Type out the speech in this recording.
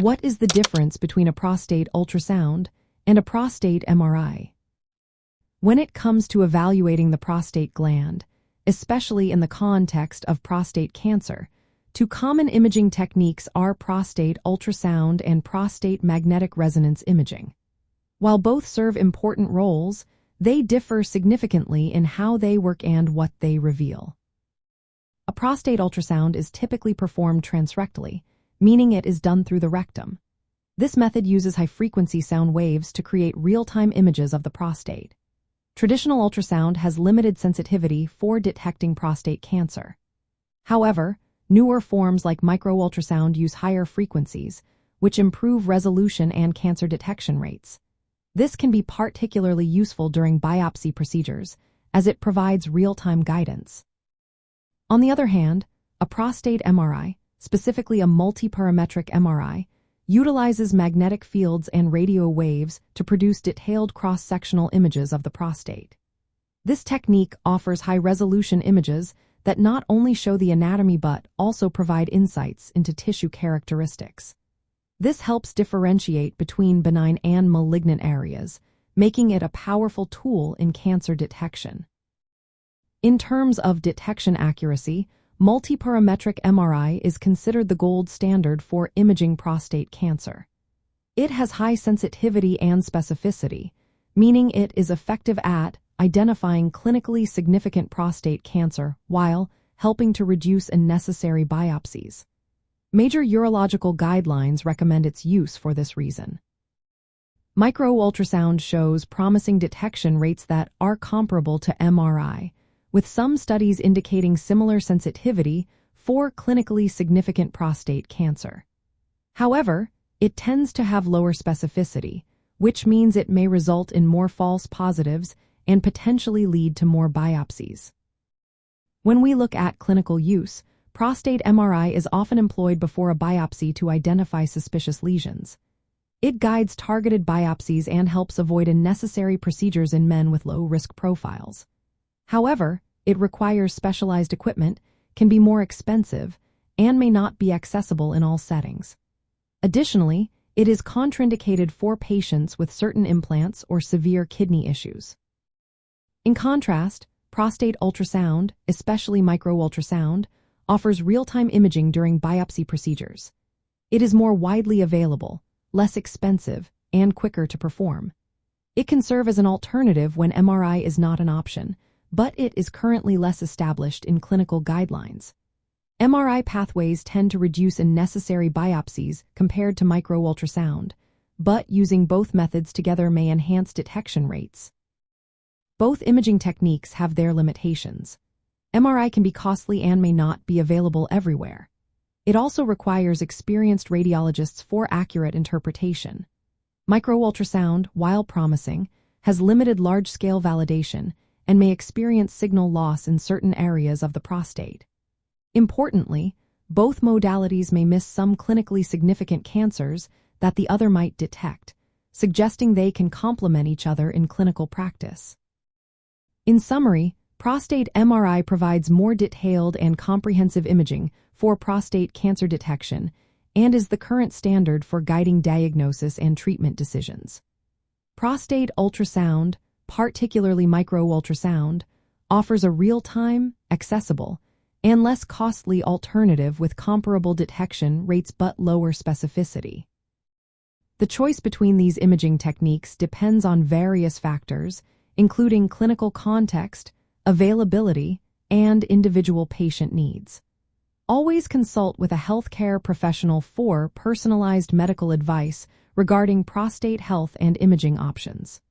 What is the difference between a prostate ultrasound and a prostate MRI? When it comes to evaluating the prostate gland, especially in the context of prostate cancer, two common imaging techniques are prostate ultrasound and prostate magnetic resonance imaging. While both serve important roles, they differ significantly in how they work and what they reveal. A prostate ultrasound is typically performed transrectally, meaning it is done through the rectum. This method uses high-frequency sound waves to create real-time images of the prostate. Traditional ultrasound has limited sensitivity for detecting prostate cancer. However, newer forms like microultrasound use higher frequencies, which improve resolution and cancer detection rates. This can be particularly useful during biopsy procedures, as it provides real-time guidance. On the other hand, a prostate MRI, specifically a multiparametric MRI, utilizes magnetic fields and radio waves to produce detailed cross-sectional images of the prostate. This technique offers high-resolution images that not only show the anatomy but also provide insights into tissue characteristics. This helps differentiate between benign and malignant areas, making it a powerful tool in cancer detection. In terms of detection accuracy, multiparametric MRI is considered the gold standard for imaging prostate cancer. It has high sensitivity and specificity, meaning it is effective at identifying clinically significant prostate cancer while helping to reduce unnecessary biopsies. Major urological guidelines recommend its use for this reason. Microultrasound shows promising detection rates that are comparable to MRI, with some studies indicating similar sensitivity for clinically significant prostate cancer. However, it tends to have lower specificity, which means it may result in more false positives and potentially lead to more biopsies. When we look at clinical use, prostate MRI is often employed before a biopsy to identify suspicious lesions. It guides targeted biopsies and helps avoid unnecessary procedures in men with low-risk profiles. However, it requires specialized equipment, can be more expensive, and may not be accessible in all settings. Additionally, it is contraindicated for patients with certain implants or severe kidney issues. In contrast, prostate ultrasound, especially microultrasound, offers real-time imaging during biopsy procedures. It is more widely available, less expensive, and quicker to perform. It can serve as an alternative when MRI is not an option, but it is currently less established in clinical guidelines. MRI pathways tend to reduce unnecessary biopsies compared to microultrasound, but using both methods together may enhance detection rates. Both imaging techniques have their limitations. MRI can be costly and may not be available everywhere. It also requires experienced radiologists for accurate interpretation. Microultrasound, while promising, has limited large-scale validation and may experience signal loss in certain areas of the prostate. Importantly, both modalities may miss some clinically significant cancers that the other might detect, suggesting they can complement each other in clinical practice. In summary, prostate MRI provides more detailed and comprehensive imaging for prostate cancer detection and is the current standard for guiding diagnosis and treatment decisions. Prostate ultrasound, particularly microultrasound, offers a real-time, accessible, and less costly alternative with comparable detection rates but lower specificity. The choice between these imaging techniques depends on various factors, including clinical context, availability, and individual patient needs. Always consult with a healthcare professional for personalized medical advice regarding prostate health and imaging options.